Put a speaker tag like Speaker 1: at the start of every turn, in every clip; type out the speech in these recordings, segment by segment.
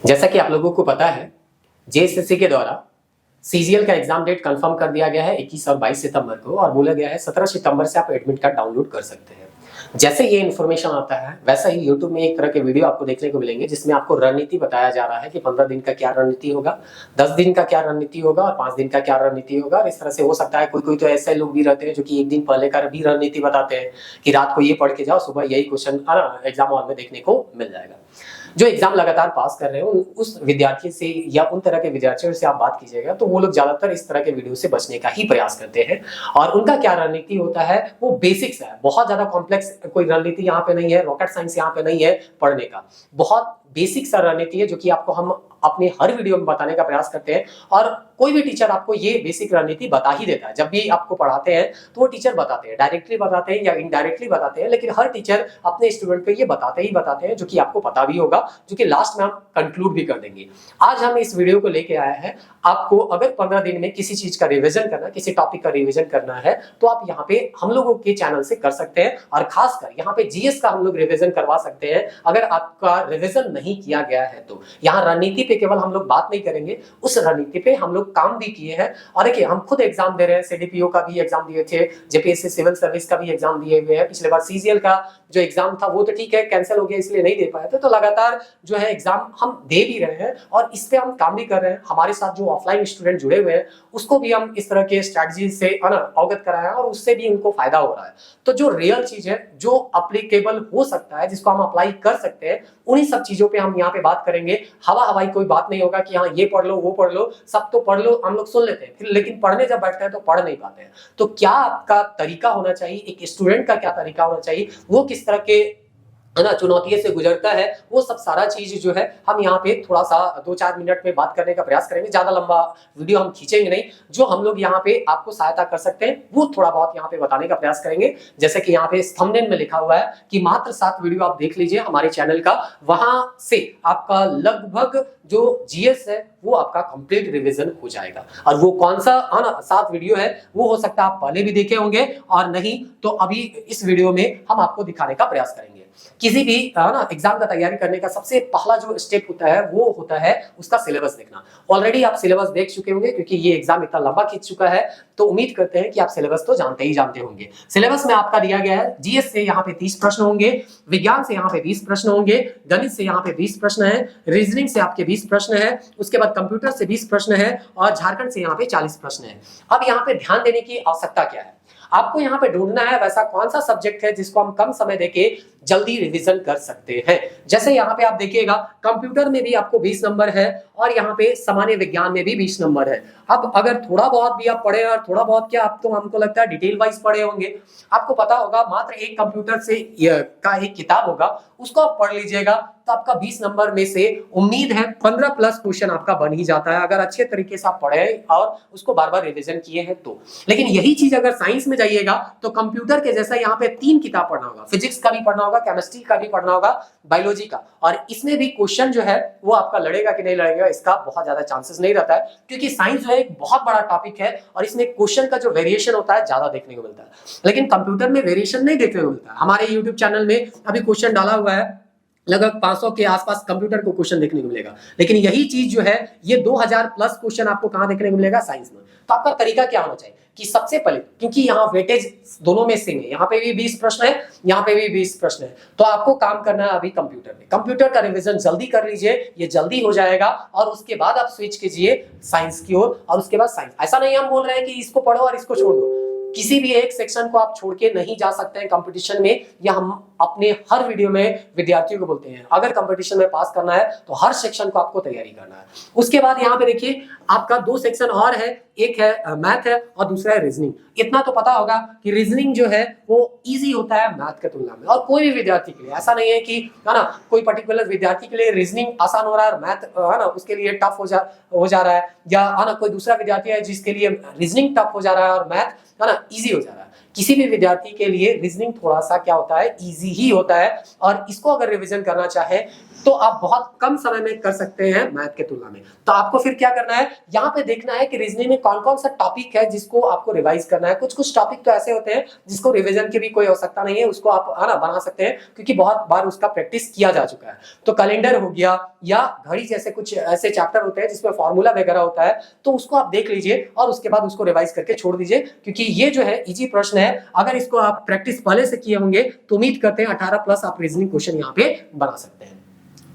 Speaker 1: जैसा कि आप लोगों को पता है, जेएसएससी के द्वारा सीजीएल का एग्जाम डेट कंफर्म कर दिया गया है 21 और 22 सितंबर को, और बोला गया है 17 सितंबर से आप एडमिट कार्ड डाउनलोड कर सकते हैं। जैसे ये इन्फॉर्मेशन आता है वैसा ही यूट्यूब में एक तरह के वीडियो आपको देखने को मिलेंगे जिसमें आपको रणनीति बताया जा रहा है कि 15 दिन का क्या रणनीति होगा, 10 दिन का क्या रणनीति होगा और 5 दिन का क्या रणनीति होगा। और इस तरह से हो सकता है कोई कोई तो ऐसे लोग भी रहते हैं जो कि एक दिन पहले का भी रणनीति बताते हैं कि रात को ये पढ़ के जाओ, सुबह यही क्वेश्चन एग्जाम हॉल में देखने को मिल जाएगा। जो एग्जाम लगातार पास कर रहे हो उस विद्यार्थी से या उन तरह के विद्यार्थियों से आप बात कीजिएगा तो वो लोग ज्यादातर इस तरह के वीडियो से बचने का ही प्रयास करते हैं। और उनका क्या रणनीति होता है वो बेसिक्स है, बहुत ज्यादा कॉम्प्लेक्स कोई रणनीति यहाँ पे नहीं है, रॉकेट साइंस यहाँ पे नहीं है पढ़ने का, बहुत बेसिक सा रणनीति है जो कि आपको हम अपने हर वीडियो में बताने का प्रयास करते हैं। और कोई भी टीचर आपको ये बेसिक रणनीति बता ही देता है, जब भी आपको पढ़ाते हैं तो वो टीचर बताते हैं, डायरेक्टली बताते हैं या इनडायरेक्टली बताते हैं, लेकिन हर टीचर अपने स्टूडेंट को ये बताते हैं जो कि आपको पता भी होगा, जो कि लास्ट में हम कंक्लूड भी कर देंगे। आज हम इस वीडियो को लेके आए हैं, आपको अगर 15 दिन में किसी चीज का रिविजन करना, किसी टॉपिक का रिविजन करना है तो आप यहाँ पे हम लोगों के चैनल से कर सकते हैं। और खासकर यहाँ पे जीएस का हम लोग रिविजन करवा सकते हैं। अगर आपका रिविजन नहीं किया गया है तो यहाँ रणनीति पे केवल हम लोग बात नहीं करेंगे, उस रणनीति पे हम लोग काम भी किए हैं। और देखिए हम खुद एग्जाम दे रहे हैं, सीडीपीओ का भी एग्जाम दिए थे, जेपीएससी सिविल सर्विस का भी एग्जाम दिए हुए हैं। पिछले बार सीजीएल का जो एग्जाम था वो तो ठीक है कैंसिल हो गया इसलिए नहीं दे पाए थे, तो लगातार जो है एग्जाम हम दे भी रहे हैं और इस पे हम काम भी कर रहे हैं। हमारे साथ जो ऑफलाइन स्टूडेंट जुड़े हुए हैं उसको भी हम इस तरह के स्ट्रैटेजी से अवगत कराए हैं और उससे भी उनको फायदा हो रहा है। तो जो रियल चीज है, जो अप्लीकेबल हो सकता है, जिसको हम अप्लाई कर सकते हैं, उन्हीं सब चीजों पे हम यहाँ पे बात करेंगे। हवा हवाई कोई बात नहीं होगा कि हाँ ये पढ़ लो वो पढ़ लो, सब तो पढ़ लो हम लोग सुन लेते हैं फिर, लेकिन पढ़ने जब बैठते हैं तो पढ़ नहीं पाते हैं। तो क्या आपका तरीका होना चाहिए, एक स्टूडेंट का क्या तरीका होना चाहिए, वो किस तरह के चुनौतियों से गुजरता है, वो सब सारा चीज जो है हम यहाँ पे थोड़ा सा 2-4 मिनट में बात करने का प्रयास करेंगे। ज्यादा लंबा वीडियो हम खींचेंगे नहीं, जो हम लोग यहाँ पे आपको सहायता कर सकते हैं वो थोड़ा बहुत यहाँ पे बताने का प्रयास करेंगे। जैसे कि यहाँ पे थंबनेल में लिखा हुआ है कि मात्र 7 वीडियो आप देख लीजिए हमारे चैनल का, वहां से आपका लगभग जो जीएस है वो आपका कंप्लीट रिवीजन हो जाएगा। और वो कौन सा 7 वीडियो है वो हो सकता है आप पहले भी देखे होंगे और नहीं तो अभी इस वीडियो में हम आपको दिखाने का प्रयास करेंगे। किसी भी एग्जाम का तैयारी करने का सबसे पहला जो स्टेप होता है वो होता है उसका सिलेबस देखना। ऑलरेडी आप सिलेबस देख चुके होंगे क्योंकि ये एग्जाम इतना लंबा खींच चुका है, तो उम्मीद करते हैं कि आप सिलेबस तो जानते ही जानते होंगे। सिलेबस में आपका दिया गया है जीएस से यहाँ पे 30 प्रश्न होंगे, विज्ञान से यहाँ पे 20 प्रश्न होंगे, गणित से यहाँ पे 20 प्रश्न है, रीजनिंग से आपके 20 प्रश्न है, उसके बाद कंप्यूटर से 20 प्रश्न है और झारखंड से यहाँ पे 40 प्रश्न है। अब यहाँ पे ध्यान देने की आवश्यकता क्या है, आपको यहाँ पे ढूंढना है वैसा कौन सा सब्जेक्ट है जिसको हम कम समय देके जल्दी रिवीजन कर सकते हैं। जैसे यहाँ पे आप देखिएगा कंप्यूटर में भी आपको 20 नंबर है और यहाँ पे सामान्य विज्ञान में भी 20 नंबर है। अब अगर थोड़ा बहुत भी आप पढ़े, और थोड़ा बहुत क्या आप तो हमको लगता है डिटेल वाइज पढ़े होंगे, आपको पता होगा मात्र एक कंप्यूटर से का एक किताब होगा उसको आप पढ़ लीजिएगा तो आपका 20 नंबर में से उम्मीद है 15 प्लस क्वेश्चन आपका बन ही जाता है, अगर अच्छे तरीके से आप पढ़े और उसको बार बार रिवीजन किए हैं तो। लेकिन यही चीज अगर साइंस में जाइएगा तो कंप्यूटर के जैसा यहाँ पे 3 किताब पढ़ना होगा, फिजिक्स का भी पढ़ना होगा, केमिस्ट्री का भी पढ़ना होगा, बायोलॉजी का, और इसमें भी क्वेश्चन जो है वो आपका लड़ेगा कि नहीं लड़ेगा इसका बहुत ज्यादा चांसेस नहीं रहता है, क्योंकि साइंस जो है एक बहुत बड़ा टॉपिक है और इसमें क्वेश्चन का जो वेरिएशन होता है ज्यादा देखने को मिलता है। लेकिन कंप्यूटर में वेरिएशन नहीं देखने को मिलता है। हमारे यूट्यूब चैनल में अभी क्वेश्चन डाला हुआ है, लगभग 500 के आसपास कंप्यूटर को क्वेश्चन देखने को मिलेगा, लेकिन यही चीज जो है ये 2000 प्लस क्वेश्चन आपको कहां देखने को मिलेगा, साइंस में। तो आपका तरीका क्या होना चाहिए कि सबसे पहले, क्योंकि यहाँ वेटेज दोनों में सेम है, यहाँ पे भी 20 प्रश्न है, यहाँ पे भी 20 प्रश्न है, तो आपको काम करना है अभी कंप्यूटर में। कंप्यूटर का रिवीजन जल्दी कर लीजिए, ये जल्दी हो जाएगा और उसके बाद आप स्विच कीजिए साइंस की ओर। और उसके बाद साइंस, ऐसा नहीं हम बोल रहे हैं कि इसको पढ़ो और इसको छोड़ दो, किसी भी एक सेक्शन को आप छोड़ के नहीं जा सकते हैं कंपटीशन में। या हम अपने हर वीडियो में विद्यार्थियों को बोलते हैं अगर कंपटीशन में पास करना है तो हर सेक्शन को आपको तैयारी करना है। उसके बाद यहाँ पे देखिए आपका 2 सेक्शन और है, एक है मैथ है और दूसरा है रीजनिंग। इतना तो पता होगा कि रीजनिंग जो है वो इजी होता है मैथ के तुलना में, और कोई भी विद्यार्थी के लिए ऐसा नहीं है कि कोई पर्टिकुलर विद्यार्थी के लिए रीजनिंग आसान हो रहा है और मैथ उसके लिए टफ हो जा रहा है, या कोई दूसरा विद्यार्थी है जिसके लिए रीजनिंग टफ हो जा रहा है और मैथ इजी हो जा रहा है। किसी भी विद्यार्थी के लिए रीजनिंग थोड़ा सा क्या होता है, इजी ही होता है। और इसको अगर रिवीजन करना चाहे तो आप बहुत कम समय में कर सकते हैं मैथ के तुलना में। तो आपको फिर क्या करना है, यहाँ पे देखना है कि रीजनिंग में कौन कौन सा टॉपिक है जिसको आपको रिवाइज करना है। कुछ कुछ टॉपिक तो ऐसे होते हैं जिसको रिवीजन की भी कोई आवश्यकता नहीं है, उसको आप है ना बना सकते हैं क्योंकि बहुत बार उसका प्रैक्टिस किया जा चुका है। तो कैलेंडर हो गया या घड़ी जैसे कुछ ऐसे चैप्टर होते हैं जिसमें फॉर्मूला वगैरह होता है, तो उसको आप देख लीजिए और उसके बाद उसको रिवाइज करके छोड़ दीजिए, क्योंकि ये जो है इजी प्रश्न है। अगर इसको आप प्रैक्टिस पहले से किए होंगे तो उम्मीद करते हैं 18 प्लस आप रीजनिंग क्वेश्चन यहाँ पे बना सकते हैं।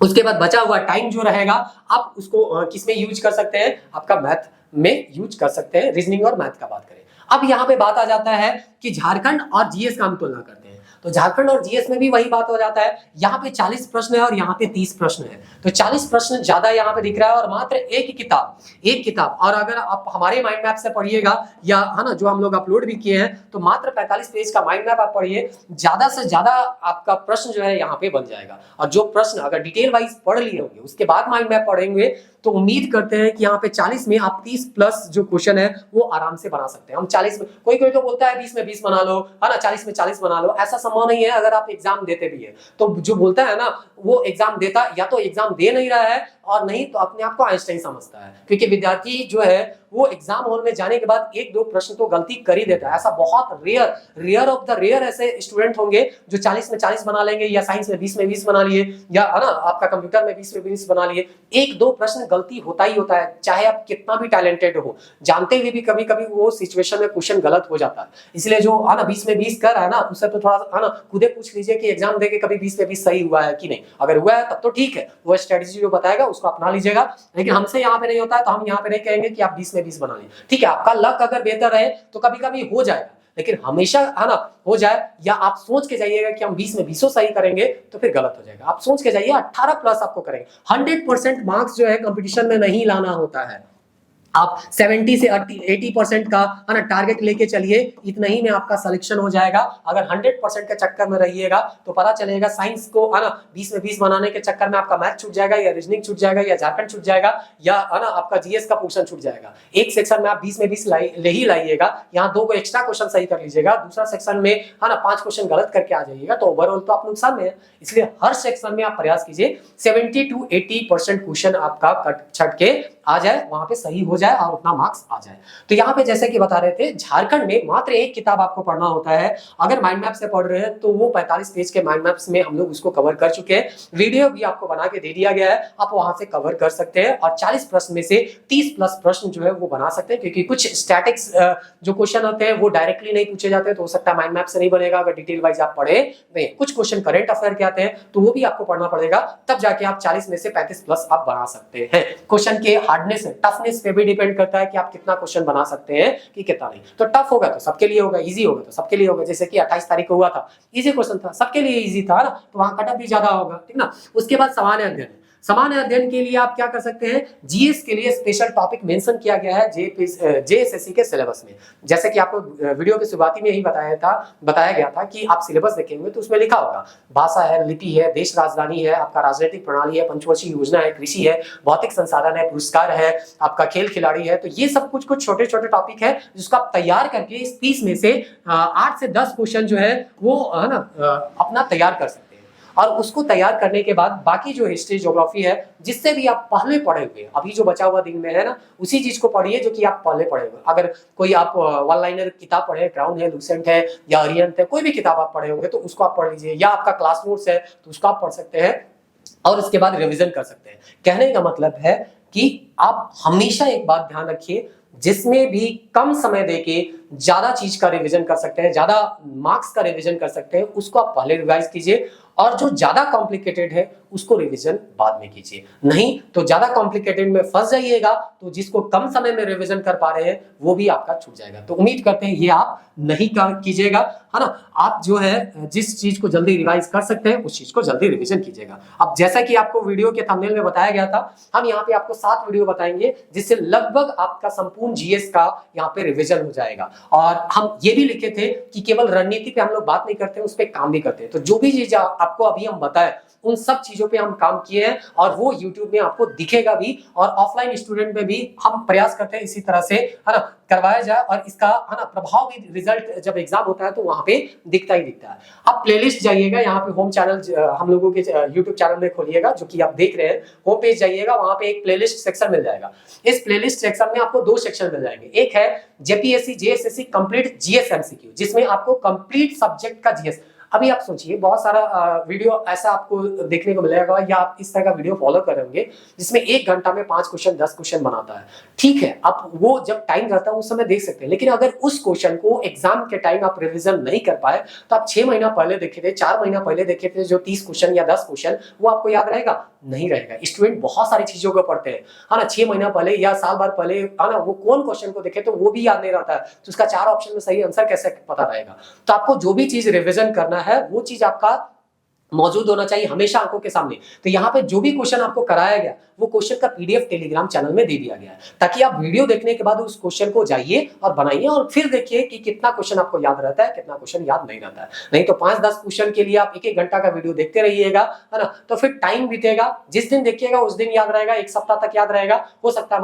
Speaker 1: उसके बाद बचा हुआ टाइम जो रहेगा आप उसको किसमें यूज कर सकते हैं, आपका मैथ में यूज कर सकते हैं। रीजनिंग और मैथ का बात करें, अब यहाँ पे बात आ जाता है कि झारखंड और जीएस का हम तुलना करते हैं। तो झारखंड और जीएस में भी वही बात हो जाता है, यहाँ पे 40 प्रश्न है और यहाँ पे 30 प्रश्न है। तो 40 प्रश्न ज्यादा यहाँ पे दिख रहा है और मात्र एक किताब। और अगर आप हमारे माइंड मैप से पढ़िएगा या है ना जो हम लोग अपलोड भी किए हैं, तो मात्र 45 पेज का माइंड मैप आप पढ़िए, ज्यादा से ज्यादा आपका प्रश्न जो है यहाँ पे बन जाएगा। और जो प्रश्न अगर डिटेल वाइज पढ़ लिए होंगे उसके बाद माइंड मैप पढ़ेंगे तो उम्मीद करते हैं कि यहाँ पे 40 में आप 30 प्लस जो क्वेश्चन है वो आराम से बना सकते हैं। हम 40 में, कोई तो बोलता है 20 में 20 बना लो, है ना, 40 में 40 बना लो, ऐसा संभव नहीं है। अगर आप एग्जाम देते भी है तो जो बोलता है ना वो एग्जाम देता या तो एग्जाम दे नहीं रहा है और नहीं तो अपने आप को आइंस्टाइन समझता है, क्योंकि विद्यार्थी जो है वो एग्जाम हॉल में जाने के बाद एक दो प्रश्न तो गलती कर ही देता है। ऐसा बहुत रेयर ऑफ द रेयर ऐसे स्टूडेंट होंगे जो 40 में 40 बना लेंगे, या साइंस में 20 में 20 बना लिए, या है ना आपका कंप्यूटर में 20 में 20 बना लिए। एक दो प्रश्न गलती होता ही होता है, चाहे आप कितना भी टैलेंटेड हो, जानते हुए भी कभी कभी वो सिचुएशन में क्वेश्चन गलत हो जाता है। इसलिए जो है ना 20 में 20 कर रहा है ना, उससे तो थोड़ा है ना खुदे पूछ लीजिए कि एग्जाम देके कभी 20 में 20 सही हुआ है कि नहीं। अगर हुआ है तब तो ठीक है, वो स्ट्रेटेजी जो बताएगा उसको अपना लीजिएगा। लेकिन हमसे यहाँ पे नहीं होता है तो हम यहाँ पे नहीं कहेंगे कि आप 20 में 20 बना लीजिए। ठीक है, आपका लक अगर बेहतर रहे तो कभी कभी हो जाएगा, लेकिन हमेशा है ना हो जाए, या आप सोच के जाइएगा कि हम 20 में 20 सही करेंगे तो फिर गलत हो जाएगा। आप सोच के जाइए 18 प्लस आपको करेंगे। 100% मार्क्स जो है कंपटीशन में नहीं लाना होता है। आप 70 से 80% का है ना टारगेट लेके चलिए, इतना ही में आपका सिलेक्शन हो जाएगा। अगर 100% के चक्कर में रहिएगा तो पता चलेगा साइंस को है ना 20 में 20 बनाने के चक्कर में आपका मैथ छूट जाएगा, या रीजनिंग छूट जाएगा, या झारखंड छूट जाएगा, या है ना आपका जीएस का पोर्शन छूट जाएगा। एक सेक्शन में आप 20 में 20 ले ही लाइएगा, यहाँ 2 एक्स्ट्रा क्वेश्चन सही कर लीजिएगा, दूसरा सेक्शन में है ना 5 क्वेश्चन गलत करके आ जाइएगा, तो ओवरऑल तो आप नुकसान में है। इसलिए हर सेक्शन में आप प्रयास कीजिए 70 to 80% क्वेश्चन आपका कट छट के आ जाए, वहां पे सही हो जाए और उतना मार्क्स आ जाए। तो यहाँ पे जैसे कि बता रहे थे, झारखंड में मात्र एक किताब आपको पढ़ना होता है। अगर माइंड मैप से पढ़ रहे हैं तो वो 45 पेज के माइंड मैप्स में हम लोग उसको कवर कर चुके हैं, वीडियो भी आपको बना के दे दिया गया है, आप वहां से कवर कर सकते हैं। और 40 प्रश्न में से 30 प्लस प्रश्न जो है वो बना सकते हैं, क्योंकि कुछ स्टैटिक्स जो क्वेश्चन होते हैं वो डायरेक्टली नहीं पूछे जाते, तो हो सकता है माइंड मैप से नहीं बनेगा अगर डिटेल वाइज आप पढ़े नहीं। कुछ क्वेश्चन करेंट अफेयर के आते हैं तो वो भी आपको पढ़ना पड़ेगा, तब जाके आप 40 में से 35 प्लस आप बना सकते हैं। क्वेश्चन के हार्डनेस टफनेस पे भी डिपेंड करता है कि आप कितना क्वेश्चन बना सकते हैं कि कितना नहीं। तो टफ होगा तो सबके लिए होगा, इजी होगा तो सबके लिए होगा। जैसे कि 28 तारीख को हुआ था, इजी क्वेश्चन था, सबके लिए इजी था ना, तो वहां कटअप भी ज्यादा होगा, ठीक ना। उसके बाद सामान्य अध्ययन, सामान्य अध्ययन के लिए आप क्या कर सकते हैं, जीएस के लिए स्पेशल टॉपिक मेंशन किया गया है जेएसएससी के सिलेबस में। जैसे कि आपको वीडियो की शुरुआती में ही बताया गया था कि आप सिलेबस देखेंगे तो उसमें लिखा होगा भाषा है, लिपि है, देश राजधानी है, आपका राजनीतिक प्रणाली है, पंचवर्षीय योजना है, कृषि है, भौतिक संसाधन है, पुरस्कार है, आपका खेल खिलाड़ी है। तो ये सब कुछ छोटे छोटे टॉपिक है जिसको आप तैयार करके इस 30 में से 8 से 10 क्वेश्चन जो है वो है ना अपना तैयार कर सकते हैं। और उसको तैयार करने के बाद बाकी जो हिस्ट्री ज्योग्राफी है जिससे भी आप पहले पढ़े हुए, अभी जो बचा हुआ दिन में है ना, उसी चीज को पढ़िए जो कि आप पहले पढ़े हुए। अगर कोई आप वन लाइनर किताब पढ़े, क्राउन है, लूसेंट है या अरियंत है, कोई भी किताब आप पढ़े होंगे तो उसको आप पढ़ लीजिए, या आपका क्लास नोट्स है तो उसको आप पढ़ सकते हैं और उसके बाद रिविजन कर सकते हैं। कहने का मतलब है कि आप हमेशा एक बात ध्यान रखिए, जिसमें भी कम समय देके ज्यादा चीज का रिवीजन कर सकते हैं, ज्यादा मार्क्स का रिवीजन कर सकते हैं, उसको आप पहले रिवाइज कीजिए। और जो ज्यादा कॉम्प्लिकेटेड है उसको रिवीजन बाद में कीजिए, नहीं तो ज्यादा कॉम्प्लिकेटेड में फंस जाइएगा तो जिसको कम समय में रिवीजन कर पा रहे हैं वो भी आपका छूट जाएगा। तो उम्मीद करते हैं ये आप नहीं कीजिएगा, है ना। आप जो है जिस चीज को जल्दी रिवाइज कर सकते हैं उस चीज को जल्दी रिवीजन कीजिएगा। अब जैसा कि आपको वीडियो के थंबनेल में बताया गया था, हम यहाँ पे आपको 7 वीडियो बताएंगे जिससे लगभग आपका संपूर्ण जीएस का यहाँ पे रिवीजन हो जाएगा। और हम ये भी लिखे थे कि केवल रणनीति पे हम लोग बात नहीं करते, उस पर काम भी करते हैं। तो जो भी चीज आपको अभी हम बताए उन सब चीजों पे हम काम किए हैं और वो YouTube में आपको दिखेगा भी, और ऑफलाइन स्टूडेंट में भी हम प्रयास करते हैं इसी तरह से, है ना, करवाया जाए, और इसका, है ना, प्रभाव भी रिजल्ट जब एग्जाम होता है तो वहां पे दिखता ही दिखता है। आप प्लेलिस्ट जाइएगा, यहाँ पे होम चैनल हम लोगों के YouTube चैनल में खोलिएगा जो कि आप देख रहे हैं, होम पेज जाइएगा, वहां पे एक प्लेलिस्ट सेक्शन मिल जाएगा। इस प्लेलिस्ट सेक्शन में आपको दो सेक्शन मिल जाएंगे, एक है JPSC JSSC complete GS MCQ, जिसमें आपको कंप्लीट सब्जेक्ट का जीएस। अभी आप सोचिए बहुत सारा वीडियो ऐसा आपको देखने को मिलेगा, या आप इस तरह का वीडियो फॉलो करेंगे जिसमें 1 घंटा में 5 क्वेश्चन 10 क्वेश्चन बनाता है। ठीक है, आप वो जब टाइम रहता है उस समय देख सकते हैं, लेकिन अगर उस क्वेश्चन को एग्जाम के टाइम आप रिवीजन नहीं कर पाए तो आप 6 महीना पहले देखे थे, 4 महीना पहले देखे थे जो 30 क्वेश्चन या 10 क्वेश्चन, वो आपको याद रहेगा? नहीं रहेगा। स्टूडेंट बहुत सारी चीजों को पढ़ते हैं, है ना, 6 महीना पहले या साल भर पहले, है ना, वो कौन क्वेश्चन को देखे तो वो भी याद नहीं रहता है, तो उसका 4 ऑप्शन में सही आंसर कैसे पता रहेगा? तो आपको जो भी चीज रिवीजन करना है वो चीज आपका मौजूद होना चाहिए हमेशा आंखों के सामने। तो यहाँ पे जो भी क्वेश्चन आपको कराया गया वो क्वेश्चन का पीडीएफ टेलीग्राम चैनल में दे दिया गया है, ताकि आप वीडियो देखने के बाद उस क्वेश्चन को जाइए और बनाइए और फिर देखिए कि कितना क्वेश्चन आपको याद रहता है, कितना क्वेश्चन याद नहीं रहता है। नहीं तो 5-10 क्वेश्चन के लिए आप 1-1 घंटा का वीडियो देखते रहिएगा, है ना, तो फिर टाइम बीतेगा, जिस दिन देखिएगा उस दिन याद रहेगा, 1 सप्ताह तक याद रहेगा, हो सकता है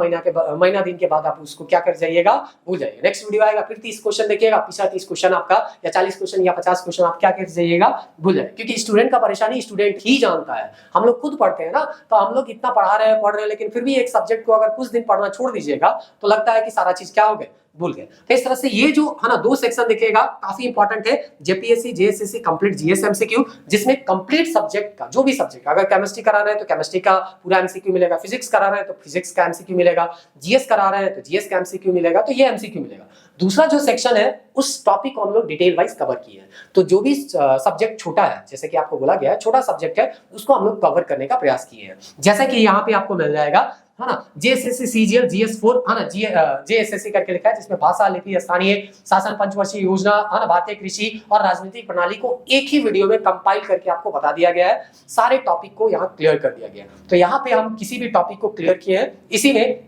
Speaker 1: महीना दिन के बाद आप उसको क्या कर जाइएगा, भूल जाइए। नेक्स्ट वीडियो आएगा फिर 30 क्वेश्चन देखिएगा, पिछला 30 क्वेश्चन आपका या 40 क्वेश्चन या 50 क्वेश्चन आप क्या कर जाइएगा, भूल जाइए। क्योंकि स्टूडेंट का परेशानी स्टूडेंट ही जानता है। हम लोग खुद पढ़ते हैं ना, तो हम लोग इतना पढ़ रहे हैं, लेकिन फिर भी एक सब्जेक्ट को अगर कुछ दिन पढ़ना छोड़ दीजिएगा तो लगता है कि सारा चीज क्या हो गया, भूल गए। तो इस तरह से ये जो है ना 2 सेक्शन दिखेगा, काफी इंपॉर्टेंट है, JPSC JSSC complete GS MCQ, जिसमें कंप्लीट सब्जेक्ट का जो भी सब्जेक्ट, अगर केमिस्ट्री करा रहे हैं तो केमिस्ट्री का पूरा एमसीक्यू मिलेगा, फिजिक्स करा रहे हैं तो फिजिक्स का एमसीक्यू मिलेगा, जीएस करा रहे हैं तो जीएस का एमसीक्यू मिलेगा, तो ये एमसीक्यू मिलेगा। दूसरा जो सेक्शन है उस टॉपिक को हम लोग डिटेल वाइज कवर किए हैं, तो जो भी सब्जेक्ट छोटा है, जैसे कि आपको बोला गया है छोटा सब्जेक्ट है, उसको हम लोग कवर करने का प्रयास किए हैं। जैसे कि यहाँ पे आपको मिल जाएगा, है ना, जेएसएससी सीजीएल जीएस4, है ना, जेएसएससी करके लिखा है, जिसमें भाषा, लिपि, स्थानीय शासन, पंचवर्षीय योजना, है ना, भारतीय कृषि और राजनीतिक प्रणाली को एक ही वीडियो में कंपाइल करके आपको बता दिया गया है। सारे टॉपिक को यहाँ क्लियर कर दिया गया है। तो यहाँ पे हम किसी भी टॉपिक को क्लियर किए हैं। इसी में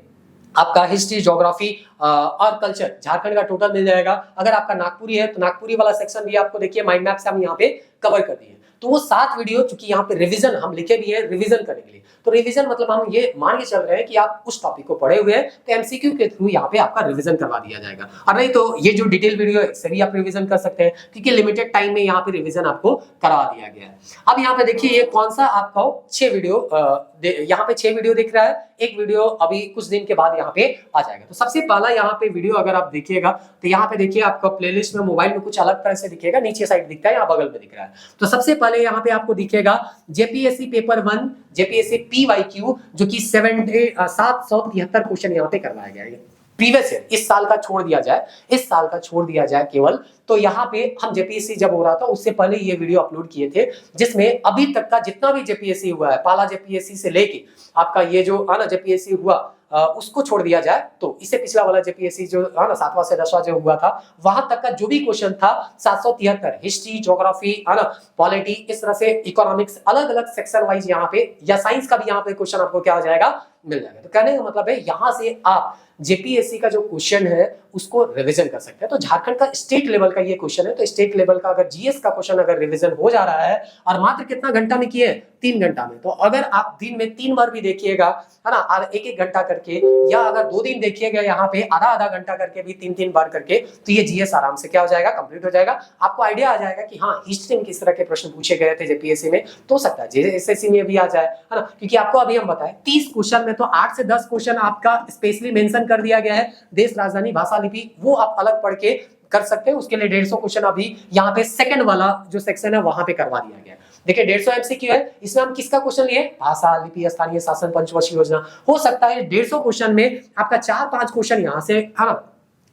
Speaker 1: आपका हिस्ट्री, ज्योग्राफी और कल्चर झारखंड का टोटल मिल जाएगा। अगर आपका नागपुरी है तो नागपुरी वाला सेक्शन भी आपको देखिए माइंड मैप से हम यहाँ पे कवर कर दिए। तो वो 7 वीडियो, चूंकि यहाँ पे रिवीजन हम लिखे भी है रिवीजन करने के लिए, तो रिवीजन मतलब हम ये मान के चल रहे हैं कि आप उस टॉपिक को पढ़े हुए हैं, तो एमसीक्यू के थ्रू यहाँ पे आपका रिवीजन करवा दिया जाएगा। और नहीं तो ये जो डिटेल वीडियो है इससे भी आप रिवीजन कर सकते हैं, क्योंकि लिमिटेड टाइम में यहाँ पे रिवीजन आपको करवा दिया गया है। अब यहाँ पे देखिए ये कौन सा आपका 6 वीडियो, यहाँ पे 6 वीडियो दिख रहा है, एक वीडियो अभी कुछ दिन के बाद यहाँ पे आ जाएगा। तो सबसे पहला यहाँ पे वीडियो अगर आप देखिएगा तो यहाँ पे देखिए आपका प्लेलिस्ट में मोबाइल में कुछ अलग तरह से दिखेगा, नीचे साइड दिखता है, यहाँ बगल में दिख रहा है। तो सबसे पहले यहाँ पे आपको दिखेगा जेपीएससी पेपर 1 जेपीएससी पीवाईक्यू, जो कि 773 क्वेश्चन यहाँ पे करवाया गया है। प्रीवियस ईयर, इस साल का छोड़ दिया जाए, इस साल का छोड़ दिया जाए केवल, तो यहाँ पे हम जेपीएससी जब हो रहा था उससे पहले ये वीडियो अपलोड किए थे, जिसमें अभी तक का जितना भी जेपीएससी हुआ है, पाला जेपीएससी से लेके आपका ये जो है ना जेपीएससी हुआ, उसको छोड़ दिया जाए तो इससे पिछला वाला जेपीएससी जो है ना 7वां से 10वां जो हुआ था, वहां तक का जो भी क्वेश्चन था 773, हिस्ट्री, ज्योग्राफी, है ना, पॉलिटी, इस तरह से इकोनॉमिक्स, अलग अलग सेक्शन वाइज यहाँ पे, या साइंस का भी यहाँ पे क्वेश्चन आपको क्या हो जाएगा, मिल जाएगा। तो कहने का मतलब है यहाँ से आप जेपीएससी का जो क्वेश्चन है उसको रिवीजन कर सकते हैं। तो झारखंड का स्टेट लेवल का ये क्वेश्चन है, तो स्टेट लेवल का अगर जीएस का क्वेश्चन अगर रिवीजन हो जा रहा है और मात्र कितना घंटा में किए, 3 घंटा में, तो अगर आप दिन में 3 बार भी देखिएगा, है ना, 1-1 घंटा करके, या अगर 2 दिन देखिएगा यहाँ पे आधा घंटा करके भी 3-3 बार करके, तो ये जीएस आराम से क्या हो जाएगा, कंप्लीट हो जाएगा। आपको आइडिया आ जाएगा कि हाँ हिस्ट्री में किस तरह के प्रश्न पूछे गए थे जेपीएससी में, तो सकता है जेएसएससी में भी आ जाए, है ना, क्योंकि आपको अभी हम बताएं 30 क्वेश्चन में तो 8 से 10 क्वेश्चन आपका स्पेशली मेंशन कर दिया गया है, देश, राजधानी, भाषा, लिपि, वो आप अलग पढ़ के कर सकते हैं। उसके लिए 150 क्वेश्चन अभी यहाँ पे सेकंड वाला जो सेक्शन है वहां पे करवा दिया गया है। देखिए 150 एमसीक्यू है, इसमें हम किसका क्वेश्चन लिए, भाषा, लिपि, स्थानीय शासन, पंचवर्षीय योजना। हो सकता है 150 क्वेश्चन में आपका 4-5 क्वेश्चन यहाँ से, हाँ,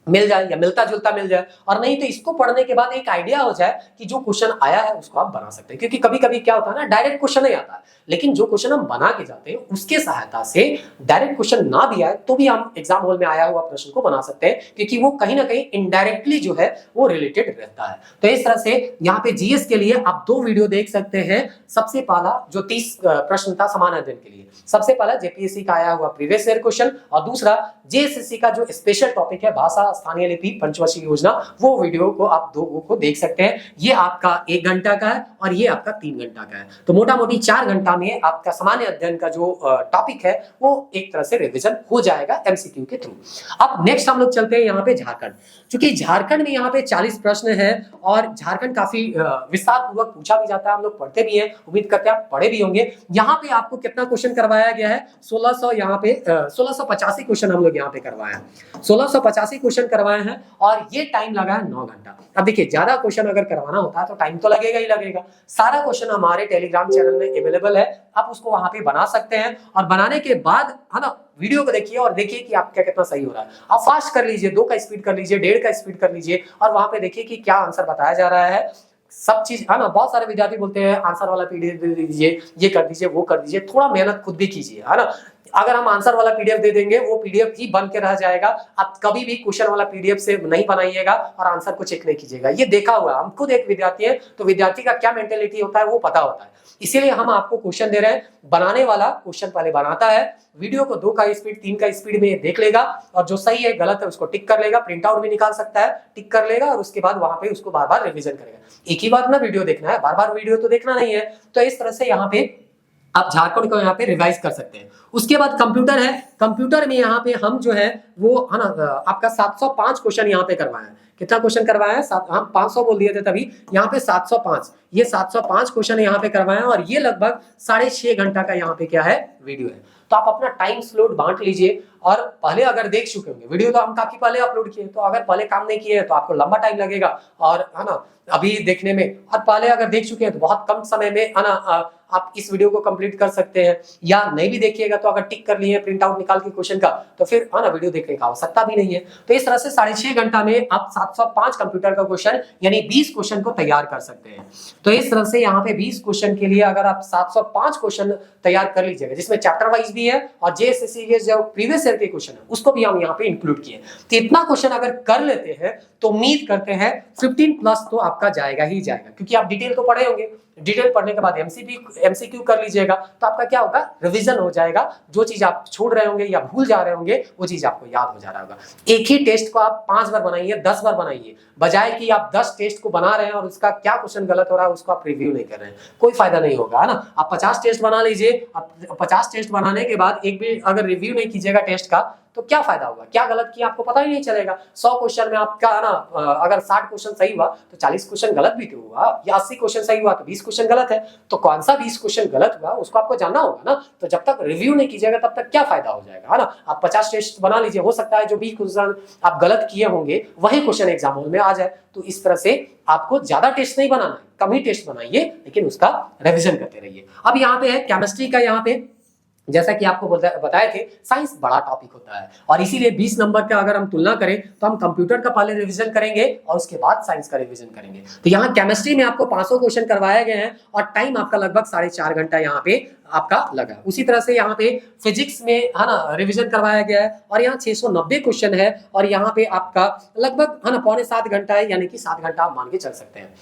Speaker 1: मिल जाए या मिलता जुलता मिल जाए, और नहीं तो इसको पढ़ने के बाद एक आइडिया हो जाए कि जो क्वेश्चन आया है उसको आप बना सकते हैं। क्योंकि कभी कभी क्या होता है ना, डायरेक्ट क्वेश्चन नहीं आता है, लेकिन जो क्वेश्चन हम बना के जाते हैं उसके सहायता से डायरेक्ट क्वेश्चन ना भी आए तो भी हम एग्जाम हॉल में आया हुआ प्रश्न को बना सकते हैं, क्योंकि वो कहीं ना कहीं इनडायरेक्टली जो है वो रिलेटेड रहता है। तो इस तरह से यहाँ पे जीएस के लिए आप 2 वीडियो देख सकते हैं। सबसे पहला जो 30 प्रश्न था समान अध्ययन के लिए, सबसे पहला जेपीएससी का आया हुआ प्रीवियस ईयर क्वेश्चन, और दूसरा जेएसएससी का जो स्पेशल टॉपिक है भाषा, स्थानीय लिपि पंचवर्षीय योजना, वो वीडियो को आप दो को देख सकते हैं। ये आपका 1 घंटा का है और ये आपका 3 घंटा का है। तो मोटा मोटी 4 घंटा में आपका सामान्य अध्ययन का जो टॉपिक है वो एक तरह से रिविजन हो जाएगा एमसीक्यू के थ्रू। अब नेक्स्ट हम लोग चलते हैं यहाँ पे झारखंड। क्योंकि झारखंड में यहाँ पे 40 प्रश्न है और झारखंड काफी विस्तार पूर्वक पूछा भी जाता है, हम लोग पढ़ते भी हैं, उम्मीद करते हैं आप पढ़े भी होंगे। यहाँ पे आपको कितना क्वेश्चन करवाया गया है, 1600, यहाँ पे 1685 क्वेश्चन हम लोग यहाँ पे करवाए हैं, 1685 क्वेश्चन करवाए हैं और ये टाइम लगा है 9 घंटा। अब देखिए ज्यादा क्वेश्चन अगर करवाना होता है तो टाइम तो लगेगा ही लगेगा। सारा क्वेश्चन हमारे टेलीग्राम चैनल में अवेलेबल है, आप उसको वहां पे बना सकते हैं और बनाने के बाद है ना वीडियो को देखिए और देखिए कि आपका कितना सही हो रहा है। आप फास्ट कर लीजिए, 2 का स्पीड कर लीजिए, 1.5 का स्पीड कर लीजिए और वहां पे देखिए कि क्या आंसर बताया जा रहा है। सब चीज है ना, बहुत सारे विद्यार्थी बोलते हैं आंसर वाला पीडीएफ दे दीजिए, ये कर दीजिए, वो कर दीजिए। थोड़ा मेहनत खुद भी कीजिए, है ना। अगर हम आंसर वाला पीडीएफ दे देंगे वो पीडीएफ ही बन के रह जाएगा। आप कभी भी क्वेश्चन वाला पीडीएफ से नहीं बनाइएगा और आंसर को चेक नहीं कीजिएगा। ये देखा हुआ, हम खुद एक विद्यार्थी है तो विद्यार्थी का क्या मेंटेलिटी होता है वो पता होता है। इसीलिए हम आपको क्वेश्चन दे रहे हैं। बनाने वाला क्वेश्चन पहले बनाता है, वीडियो को 2 का स्पीड 3 का स्पीड में देख लेगा और जो सही है गलत है उसको टिक कर लेगा, प्रिंट आउट भी निकाल सकता है, टिक कर लेगा और उसके बाद वहां पे उसको बार बार रिवीजन करेगा। एक ही बार ना वीडियो देखना है, बार बार वीडियो तो देखना नहीं है। तो इस तरह से यहाँ पे आप झारखंड को यहाँ पे रिवाइज कर सकते हैं। उसके बाद कंप्यूटर है, कंप्यूटर में यहाँ पे हम जो है वो है ना आपका 705 क्वेश्चन यहाँ पे करवाए हैं। कितना क्वेश्चन करवाया है, हम 500 बोल दिए थे तभी, यहाँ पे 705, ये 705 क्वेश्चन यहाँ पे करवाए हैं और ये लगभग 6.5 घंटा का यहाँ पे क्या है वीडियो है। तो आप अपना टाइम स्लॉट बांट लीजिए और पहले अगर देख चुके होंगे वीडियो, तो हम काफी पहले अपलोड किए, तो अगर पहले काम नहीं किए तो आपको लंबा टाइम लगेगा और है ना अभी देखने में, और पहले अगर देख चुके हैं तो बहुत कम समय में है ना आप इस वीडियो को कंप्लीट कर सकते हैं। या नहीं भी देखिएगा तो अगर टिक कर लिए प्रिंट आउट निकाल के क्वेश्चन का तो फिर है ना वीडियो देखने का आवश्यकता भी नहीं है। तो इस तरह से 6.5 घंटा में आप 705 कंप्यूटर का क्वेश्चन यानी 20 क्वेश्चन को तैयार कर सकते हैं। तो इस तरह से यहाँ पे 20 क्वेश्चन के लिए अगर आप 705 क्वेश्चन तैयार कर लीजिएगा, जिसमें चैप्टर वाइज भी है और जेएसएससी के जो प्रीवियस ईयर के क्वेश्चन है उसको भी हम यहाँ पे इंक्लूड किए। तो इतना क्वेश्चन अगर कर लेते हैं तो उम्मीद करते हैं 15+ तो आपका जाएगा ही जाएगा, क्योंकि आप डिटेल तो पढ़े होंगे। डिटेल पढ़ने के बाद एमसीक्यू कर लीजिएगा तो आपका क्या होगा, रिवीजन हो जाएगा। जो चीज आप छोड़ रहे होंगे या भूल जा रहे होंगे वो चीज आपको याद हो जा रहा होगा। एक ही टेस्ट को आप 5 बार बनाइए, 10 बार बनाइए, बजाय कि आप 10 टेस्ट को बना रहे हैं और उसका क्या क्वेश्चन गलत हो रहा है उसको आप रिव्यू नहीं कर रहे हैं, कोई फायदा नहीं होगा, है ना। आप 50 टेस्ट बना लीजिए, 50 टेस्ट बनाने के बाद एक भी अगर रिव्यू नहीं कीजिएगा टेस्ट का तो क्या फायदा होगा, क्या गलत किया आपको पता ही नहीं चलेगा। 100 क्वेश्चन में आपका है ना अगर 60 क्वेश्चन सही हुआ तो 40 क्वेश्चन गलत भी तो हुआ, या 80 क्वेश्चन सही हुआ तो 20 क्वेश्चन गलत है। तो कौन सा 20 क्वेश्चन गलत हुआ उसको आपको जानना होगा ना। तो जब तक रिव्यू नहीं कीजिएगा तब तक क्या फायदा हो जाएगा, है ना। आप 50 टेस्ट बना लीजिए, हो सकता है जो 20 क्वेश्चन आप गलत किए होंगे वही क्वेश्चन एग्जाम हॉल में आ जाए। तो इस तरह से आपको ज्यादा टेस्ट नहीं बनाना है, कम ही टेस्ट बनाइए, लेकिन उसका रिविजन करते रहिए। अब यहाँ पे है केमिस्ट्री का, यहाँ पे जैसा कि आपको बताए थे साइंस बड़ा टॉपिक होता है और इसीलिए 20 नंबर का अगर हम तुलना करें तो हम कंप्यूटर का पहले रिवीजन करेंगे और उसके बाद साइंस का रिवीजन करेंगे। तो यहाँ केमिस्ट्री में आपको 500 क्वेश्चन करवाए गए हैं और टाइम आपका लगभग 4.5 घंटा यहाँ पे आपका लगा। उसी तरह से यहाँ पे फिजिक्स में है ना रिवीजन करवाया गया है और यहाँ 690 क्वेश्चन है और यहाँ पे आपका लगभग है ना 6.25 घंटा है, यानी कि 7 घंटा आप मान के चल सकते हैं।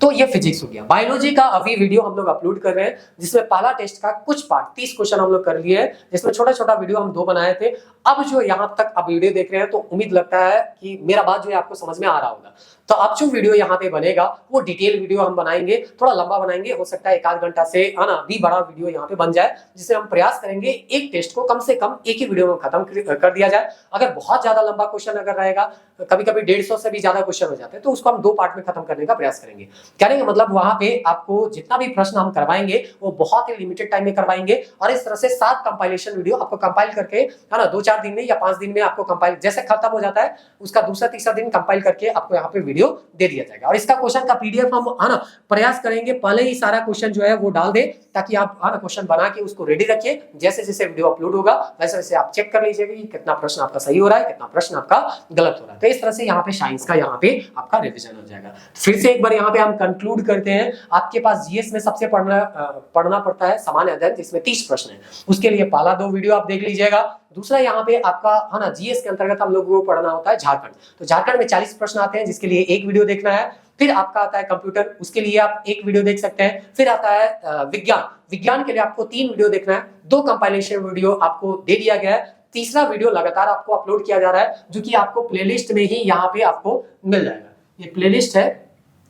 Speaker 1: तो ये फिजिक्स हो गया। बायोलॉजी का अभी वीडियो हम लोग अपलोड कर रहे हैं जिसमें पहला टेस्ट का कुछ पार्ट 30 क्वेश्चन हम लोग कर लिए हैं, जिसमें छोटा छोटा वीडियो हम 2 बनाए थे। अब जो यहाँ तक आप वीडियो देख रहे हैं तो उम्मीद लगता है कि मेरा बात जो है आपको समझ में आ रहा होगा। तो अब जो वीडियो यहाँ पे बनेगा वो डिटेल वीडियो हम बनाएंगे, थोड़ा लंबा बनाएंगे, हो सकता है 1 घंटा से है ना भी बड़ा वीडियो यहाँ पे बन जाए, जिससे हम प्रयास करेंगे एक टेस्ट को कम से कम एक ही वीडियो में खत्म कर दिया जाए। अगर बहुत ज्यादा लंबा क्वेश्चन अगर रहेगा, कभी कभी 150 से भी ज्यादा क्वेश्चन हो जाते हैं, तो उसको हम 2 पार्ट में खत्म करने का प्रयास करेंगे। कहने का मतलब वहां पे आपको जितना भी प्रश्न हम करवाएंगे वो बहुत ही लिमिटेड टाइम में करवाएंगे और इस तरह से 7 कंपाइलेशन वीडियो आपको कंपाइल करके है ना 2-4 दिन में या 5 दिन में आपको कंपाइल, जैसे खत्म हो जाता है उसका दूसरा तीसरा दिन कंपाइल करके आपको यहाँ पे वीडियो दे दिया जाएगा। और इसका क्वेश्चन का पीडीएफ हम है ना प्रयास करेंगे पहले ही सारा क्वेश्चन जो है वो डाल दे, ताकि आप है ना क्वेश्चन बना के उसको रेडी रखिए। जैसे जैसे वीडियो अपलोड होगा वैसे वैसे आप चेक कर लीजिएगा कि कितना प्रश्न आपका सही हो रहा है, कितना प्रश्न आपका गलत हो रहा है। तो इस तरह से यहाँ पे साइंस का यहाँ पे आपका रिविजन हो जाएगा। फिर से एक बार यहाँ पे हम कंक्लूड करते हैं। आपके पास जीएस में सबसे पढ़ना पड़ता है सामान्य अध्ययन, जिसमें 30 प्रश्न है। उसके लिए पहला 2 वीडियो आप देख लीजिएगा। दूसरा यहाँ पे आपका है ना जीएस के अंतर्गत हम लोगों को पढ़ना होता है झारखंड। तो झारखंड में 40 प्रश्न आते हैं, जिसके लिए 1 वीडियो देखना है। फिर आपका आता है कंप्यूटर, उसके लिए आप 1 वीडियो देख सकते हैं। फिर आता है विज्ञान, विज्ञान के लिए आपको 3 वीडियो देखना है। 2 कंपाइलेशन वीडियो आपको दे दिया गया है। तीसरा वीडियो लगातार आपको अपलोड किया जा रहा है, जो कि आपको प्लेलिस्ट में ही यहाँ पे आपको मिल जाएगा। ये प्लेलिस्ट है,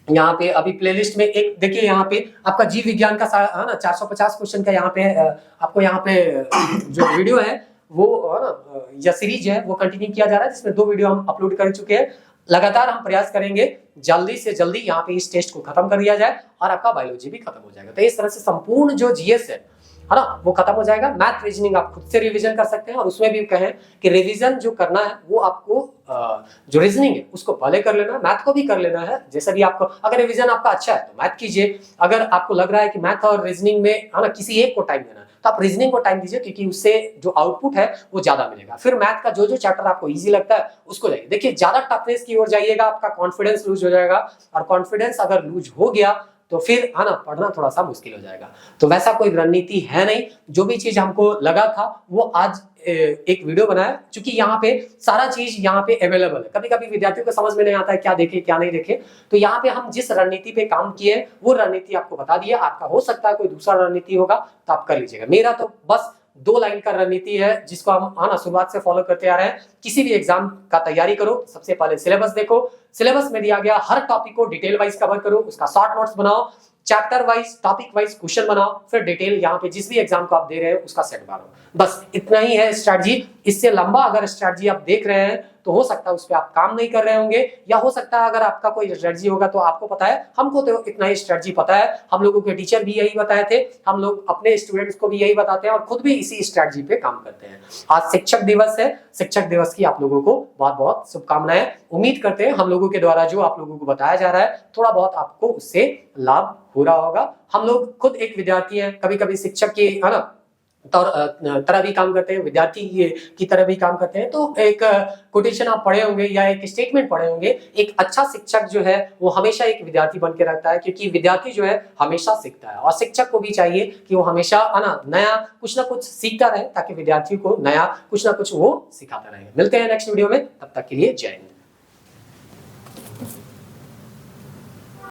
Speaker 1: यहाँ पे अभी प्लेलिस्ट में एक देखिए, यहाँ पे आपका जीव विज्ञान का है ना 450 क्वेश्चन का यहाँ पे आपको यहाँ पे जो वीडियो है वो है ना या सीरीज है वो कंटिन्यू किया जा रहा है, जिसमें 2 वीडियो हम अपलोड कर चुके हैं। लगातार हम प्रयास करेंगे जल्दी से जल्दी यहाँ पे इस टेस्ट को खत्म कर दिया जाए और आपका बायोलॉजी भी खत्म हो जाएगा। तो इस तरह से संपूर्ण जो जीएस है ना वो खत्म हो जाएगा। मैथ रीजनिंग आप खुद से रिवीजन कर सकते हैं, और उसमें भी कहें कि रिवीजन जो करना है वो आपको जो रीजनिंग है उसको पहले कर लेना है, मैथ को भी कर लेना है। जैसे भी आपको अगर रिवीजन आपका अच्छा है तो मैथ कीजिए, अगर आपको लग रहा है कि मैथ और रीजनिंग में है ना किसी एक को टाइम देना है तो आप रीजनिंग को टाइम दीजिए, क्योंकि उससे जो आउटपुट है वो ज्यादा मिलेगा। फिर मैथ का जो चैप्टर आपको इजी लगता है उसको जाइए। देखिए ज्यादा टफनेस की ओर जाइएगा आपका कॉन्फिडेंस लूज हो जाएगा, और कॉन्फिडेंस अगर लूज हो गया तो फिर आना पढ़ना थोड़ा सा मुश्किल हो जाएगा। तो वैसा कोई रणनीति है नहीं। जो भी चीज हमको लगा था वो आज एक वीडियो बनाया, क्योंकि यहाँ पे सारा चीज यहाँ पे अवेलेबल है। कभी कभी विद्यार्थियों को समझ में नहीं आता है क्या देखे क्या नहीं देखे, तो यहाँ पे हम जिस रणनीति पे काम किए वो रणनीति आपको बता दिया। आपका हो सकता है कोई दूसरा रणनीति होगा तो आप कर लीजिएगा। मेरा तो बस 2 लाइन का रणनीति है जिसको हम है ना शुरुआत से फॉलो करते आ रहे हैं। किसी भी एग्जाम का तैयारी करो, सबसे पहले सिलेबस देखो, सिलेबस में दिया गया हर टॉपिक को डिटेल वाइज कवर करो, उसका शॉर्ट नोट्स बनाओ, chapter wise topic wise question बनाओ, फिर डिटेल यहाँ पे जिस भी एग्जाम को आप दे रहे हैं उसका सेट मारो। बस इतना ही है स्ट्रैटेजी। इससे लंबा अगर स्ट्रैटेजी आप देख रहे हैं तो हो सकता है उस पर आप काम नहीं कर रहे होंगे, या हो सकता है अगर आपका कोई स्ट्रैटेजी होगा तो आपको पता है, हमको तो इतना ही स्ट्रैटेजी पता है, हम लोगों के टीचर भी यही बताए थे, हम लोग अपने स्टूडेंट्स को भी यही बताते हैं और खुद भी इसी स्ट्रैटेजी पे काम करते हैं। आज शिक्षक दिवस है, शिक्षक दिवस की आप लोगों को बहुत बहुत शुभकामनाएं। उम्मीद करते हैं हम लोगों के द्वारा जो आप लोगों को बताया जा रहा है थोड़ा बहुत आपको उससे लाभ हो रहा होगा। हम लोग खुद एक विद्यार्थी हैं, कभी कभी शिक्षक की है ना तरह भी काम करते हैं, विद्यार्थी की तरह भी काम करते हैं। तो एक कोटेशन आप पढ़े होंगे या एक स्टेटमेंट पढ़े होंगे, एक अच्छा शिक्षक जो है वो हमेशा एक विद्यार्थी बन के रहता है, क्योंकि विद्यार्थी जो है हमेशा सीखता है, और शिक्षक को भी चाहिए कि वो हमेशा नया कुछ ना कुछ सीखता रहे, ताकि विद्यार्थी को नया कुछ ना कुछ वो सिखाता रहे। मिलते हैं नेक्स्ट वीडियो में, तब तक के लिए जय हिंद।